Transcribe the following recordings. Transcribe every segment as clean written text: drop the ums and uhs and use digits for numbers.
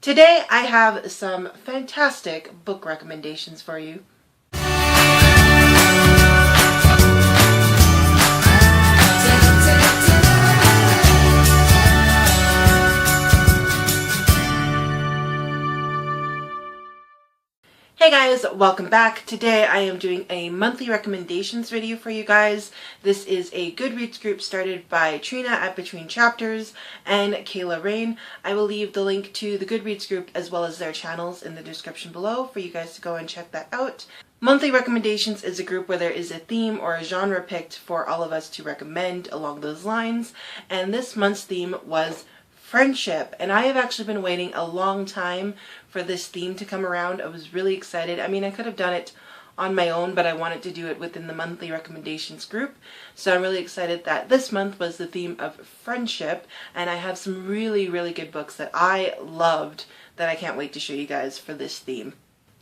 Today I have some fantastic book recommendations for you. Hey guys, welcome back. Today I am doing a monthly recommendations video for you guys. This is a Goodreads group started by Trina at Between Chapters and Kayla Rain. I will leave the link to the Goodreads group as well as their channels in the description below for you guys to go and check that out. Monthly Recommendations is a group where there is a theme or a genre picked for all of us to recommend along those lines, and this month's theme was friendship, and I have actually been waiting a long time for this theme to come around. I was really excited. I mean, I could have done it on my own, but I wanted to do it within the monthly recommendations group. So I'm really excited that this month was the theme of friendship, and I have some really good books that I loved that I can't wait to show you guys for this theme.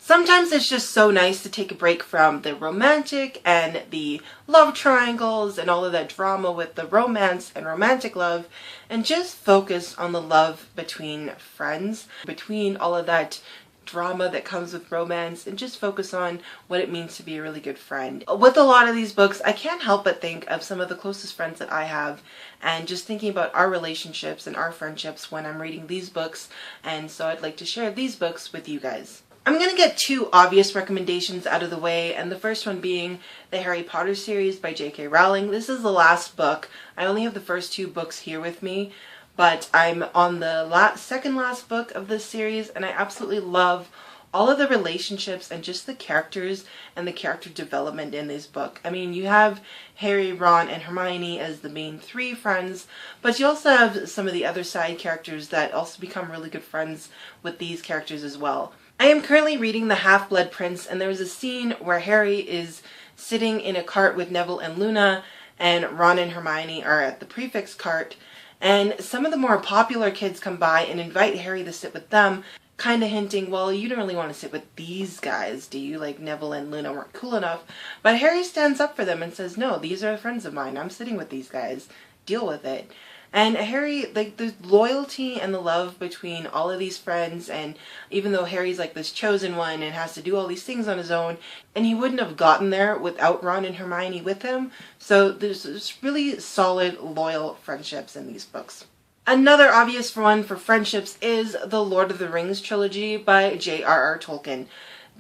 Sometimes it's just so nice to take a break from the romantic and the love triangles and all of that drama with the romance and romantic love, and just focus on the love between friends, between all of that drama that comes with romance, and just focus on what it means to be a really good friend. With a lot of these books, I can't help but think of some of the closest friends that I have, and just thinking about our relationships and our friendships when I'm reading these books, and so I'd like to share these books with you guys. I'm going to get two obvious recommendations out of the way, and the first one being the Harry Potter series by J.K. Rowling. This is the last book. I only have the first two books here with me, but I'm on the second last book of this series, and I absolutely love all of the relationships and just the characters and the character development in this book. I mean, you have Harry, Ron, and Hermione as the main three friends, but you also have some of the other side characters that also become really good friends with these characters as well. I am currently reading The Half-Blood Prince, and there was a scene where Harry is sitting in a cart with Neville and Luna, and Ron and Hermione are at the prefix cart, and some of the more popular kids come by and invite Harry to sit with them, kind of hinting, well, you don't really want to sit with these guys, do you? Like, Neville and Luna weren't cool enough. But Harry stands up for them and says, no, these are friends of mine. I'm sitting with these guys. Deal with it. And Harry, like, the loyalty and the love between all of these friends, and even though Harry's like this chosen one and has to do all these things on his own, and he wouldn't have gotten there without Ron and Hermione with him, so there's this really solid, loyal friendships in these books. Another obvious one for friendships is the Lord of the Rings trilogy by J.R.R. Tolkien.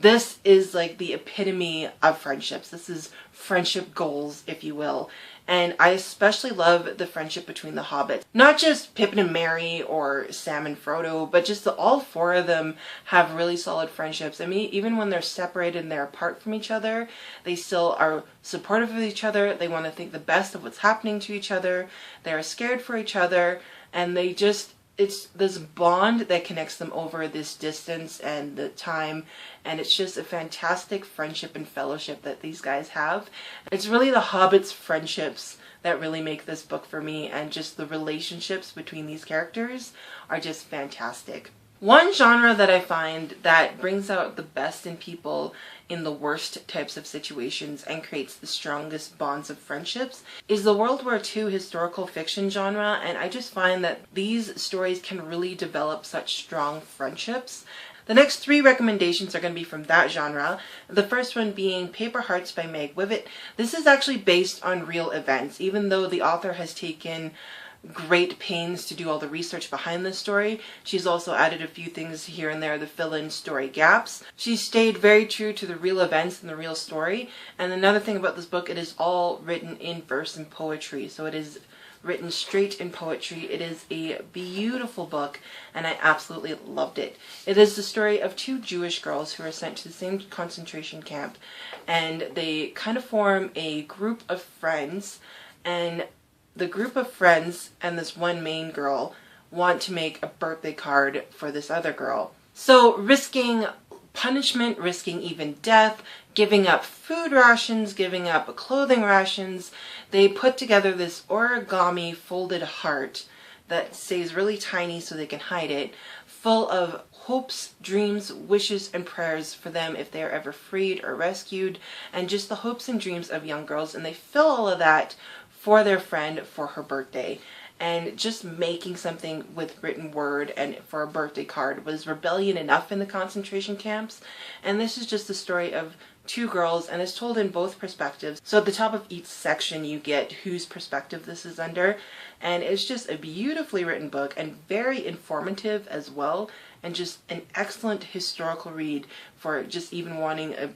This is like the epitome of friendships. This is friendship goals, if you will. And I especially love the friendship between the hobbits. Not just Pippin and Merry or Sam and Frodo, but just all four of them have really solid friendships. I mean, even when they're separated and they're apart from each other, they still are supportive of each other. They want to think the best of what's happening to each other. They are scared for each other, and they just... it's this bond that connects them over this distance and the time, and it's just a fantastic friendship and fellowship that these guys have. It's really the hobbits' friendships that really make this book for me, and just the relationships between these characters are just fantastic. One genre that I find that brings out the best in people in the worst types of situations and creates the strongest bonds of friendships is the World War II historical fiction genre, and I just find that these stories can really develop such strong friendships. The next three recommendations are going to be from that genre. The first one being Paper Hearts by Meg Wivet. This is actually based on real events, even though the author has taken great pains to do all the research behind this story. She's also added a few things here and there to fill in story gaps. She stayed very true to the real events and the real story. And another thing about this book, it is all written in verse and poetry. So it is written straight in poetry. It is a beautiful book, and I absolutely loved it. It is the story of two Jewish girls who are sent to the same concentration camp, and they kind of form a group of friends, and the group of friends and this one main girl want to make a birthday card for this other girl. So risking punishment, risking even death, giving up food rations, giving up clothing rations, they put together this origami folded heart that stays really tiny so they can hide it, full of hopes, dreams, wishes, and prayers for them if they are ever freed or rescued, and just the hopes and dreams of young girls, and they fill all of that for their friend for her birthday. and just making something with written word and for a birthday card was rebellion enough in the concentration camps. And this is just the story of two girls, and it's told in both perspectives. So at the top of each section you get whose perspective this is under, and it's just a beautifully written book and very informative as well, and just an excellent historical read for just even wanting a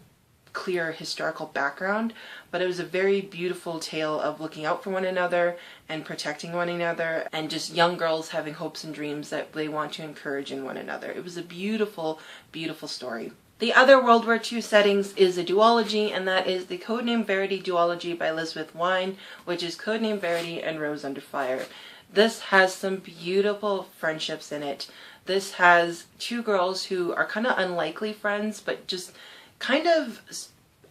clear historical background. But it was a very beautiful tale of looking out for one another and protecting one another, and just young girls having hopes and dreams that they want to encourage in one another. It was a beautiful, beautiful story. The other World War II settings is a duology, and that is the Codename Verity duology by Elizabeth Wine, which is Codename Verity and Rose Under Fire. This has some beautiful friendships in it. This has two girls who are kind of unlikely friends, but just kind of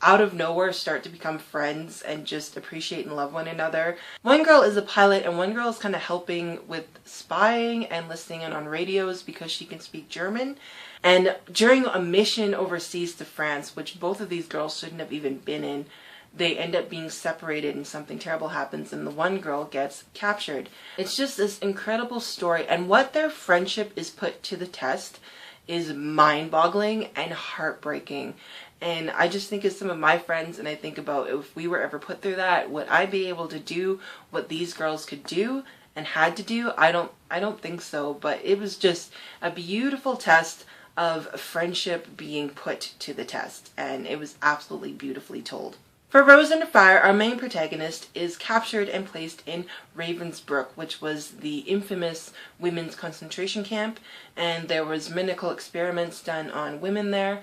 out of nowhere start to become friends and just appreciate and love one another. One girl is a pilot, and one girl is kind of helping with spying and listening in on radios because she can speak German. And during a mission overseas to France, which both of these girls shouldn't have even been in, they end up being separated and something terrible happens and the one girl gets captured. It's just this incredible story, and what their friendship is put to the test is mind-boggling and heartbreaking. And I just think of some of my friends, and I think about if we were ever put through that, would I be able to do what these girls could do and had to do? I don't think so, but it was just a beautiful test of friendship being put to the test, and it was absolutely beautifully told. For Rose Under Fire, our main protagonist is captured and placed in Ravensbrück, which was the infamous women's concentration camp, and there was medical experiments done on women there.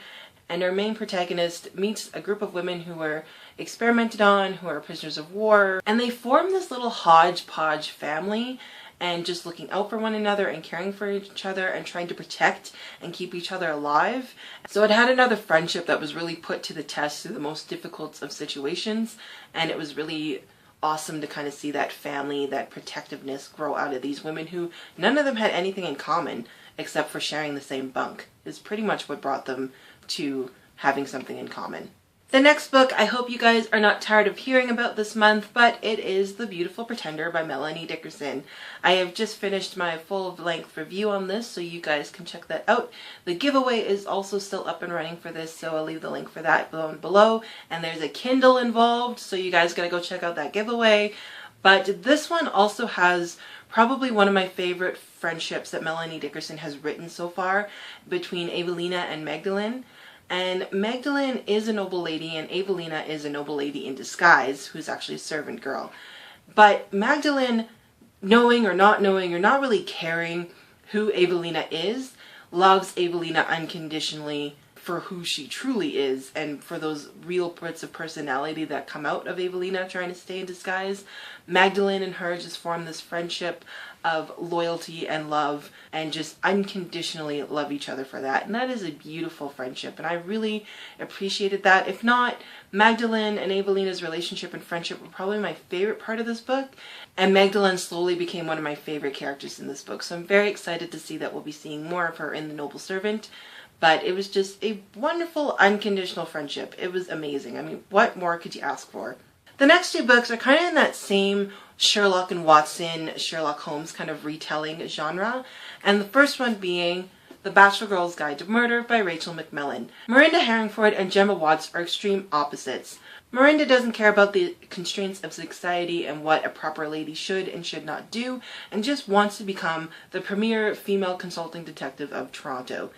And our main protagonist meets a group of women who were experimented on, who are prisoners of war, and they form this little hodgepodge family, and just looking out for one another and caring for each other and trying to protect and keep each other alive. So it had another friendship that was really put to the test through the most difficult of situations, and it was really awesome to kind of see that family, that protectiveness grow out of these women who none of them had anything in common except for sharing the same bunk. Is pretty much what brought them to having something in common. The next book, I hope you guys are not tired of hearing about this month, but it is The Beautiful Pretender by Melanie Dickerson. I have just finished my full-length review on this, so you guys can check that out. The giveaway is also still up and running for this, so I'll leave the link for that below. And there's a Kindle involved, so you guys gotta go check out that giveaway. But this one also has probably one of my favorite friendships that Melanie Dickerson has written so far between Evelina and Magdalene. And Magdalene is a noble lady, and Evelina is a noble lady in disguise, who's actually a servant girl. But Magdalene, knowing or not really caring who Evelina is, loves Evelina unconditionally for who she truly is, and for those real bits of personality that come out of Evelina trying to stay in disguise. Magdalene and her just form this friendship of loyalty and love, and just unconditionally love each other for that. And that is a beautiful friendship, and I really appreciated that. If not, Magdalene and Evelina's relationship and friendship were probably my favorite part of this book, and Magdalene slowly became one of my favorite characters in this book. So I'm very excited to see that we'll be seeing more of her in The Noble Servant. But it was just a wonderful, unconditional friendship. It was amazing. I mean, what more could you ask for? The next two books are kind of in that same Sherlock and Watson, Sherlock Holmes kind of retelling genre. And the first one being The Bachelor Girl's Guide to Murder by Rachel McMillan. Miranda Herringford and Gemma Watts are extreme opposites. Miranda doesn't care about the constraints of society and what a proper lady should and should not do, and just wants to become the premier female consulting detective of Toronto.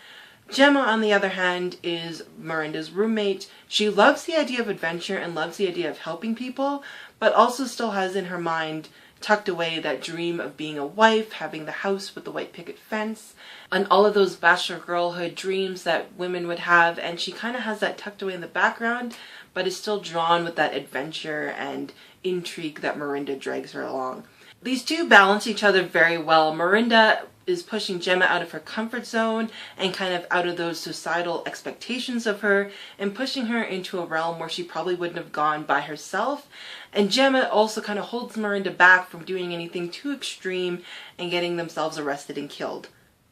Gemma, on the other hand, is Miranda's roommate. She loves the idea of adventure and loves the idea of helping people, but also still has in her mind tucked away that dream of being a wife, having the house with the white picket fence, and all of those bachelor girlhood dreams that women would have, and she kind of has that tucked away in the background, but is still drawn with that adventure and intrigue that Miranda drags her along. These two balance each other very well. Miranda is pushing Gemma out of her comfort zone and kind of out of those societal expectations of her, and pushing her into a realm where she probably wouldn't have gone by herself. And Gemma also kind of holds Miranda back from doing anything too extreme and getting themselves arrested and killed.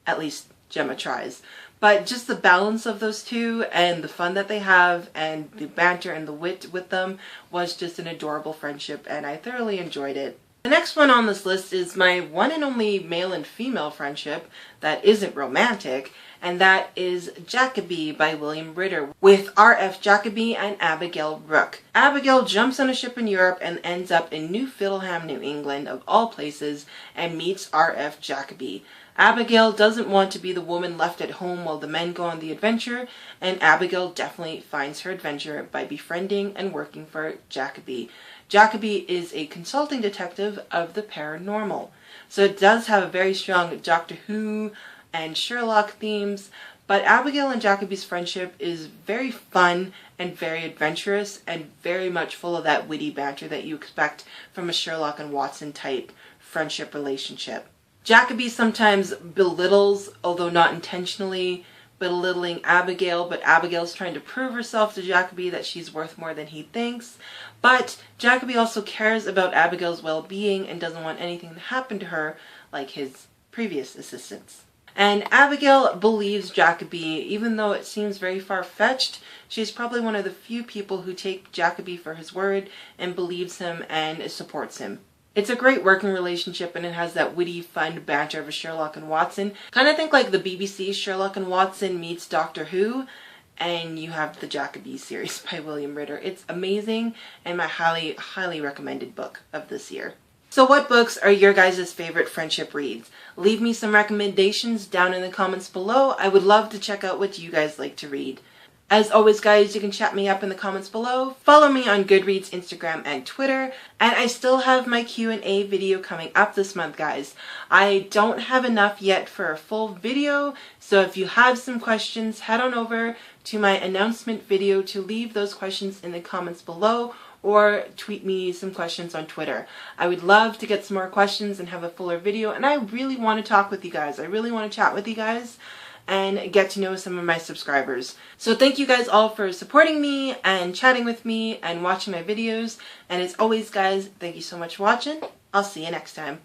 At least Gemma tries. But just the balance of those two and the fun that they have and the banter and the wit with them was just an adorable friendship, and I thoroughly enjoyed it. The next one on this list is my one and only male and female friendship that isn't romantic, and that is Jacobi by William Ritter with R.F. Jacobi and Abigail Rook. Abigail jumps on a ship in Europe and ends up in New Fiddleham, New England, of all places, and meets R.F. Jacobi. Abigail doesn't want to be the woman left at home while the men go on the adventure, and Abigail definitely finds her adventure by befriending and working for Jacobi. Jacobi is a consulting detective of the paranormal, so it does have a very strong Doctor Who and Sherlock themes, but Abigail and Jacobi's friendship is very fun and very adventurous and very much full of that witty banter that you expect from a Sherlock and Watson type friendship relationship. Jacobi sometimes belittles, although not intentionally, belittling Abigail, but Abigail's trying to prove herself to Jacobi that she's worth more than he thinks. But Jacobi also cares about Abigail's well-being and doesn't want anything to happen to her like his previous assistants. And Abigail believes Jacobi, even though it seems very far-fetched. She's probably one of the few people who take Jacobi for his word and believes him and supports him. It's a great working relationship, and it has that witty, fun banter of a Sherlock and Watson. Kind of think like the BBC Sherlock and Watson meets Doctor Who, and you have the Jacobi series by William Ritter. It's amazing and my highly, highly recommended book of this year. So what books are your guys' favorite friendship reads? Leave me some recommendations down in the comments below. I would love to check out what you guys like to read. As always, guys, you can chat me up in the comments below. Follow me on Goodreads, Instagram, and Twitter. And I still have my Q&A video coming up this month, guys. I don't have enough yet for a full video, so if you have some questions, head on over to my announcement video to leave those questions in the comments below, or tweet me some questions on Twitter. I would love to get some more questions and have a fuller video, and I really want to talk with you guys. I really want to chat with you guys and get to know some of my subscribers. So thank you guys all for supporting me and chatting with me and watching my videos. And as always, guys, thank you so much for watching. I'll see you next time.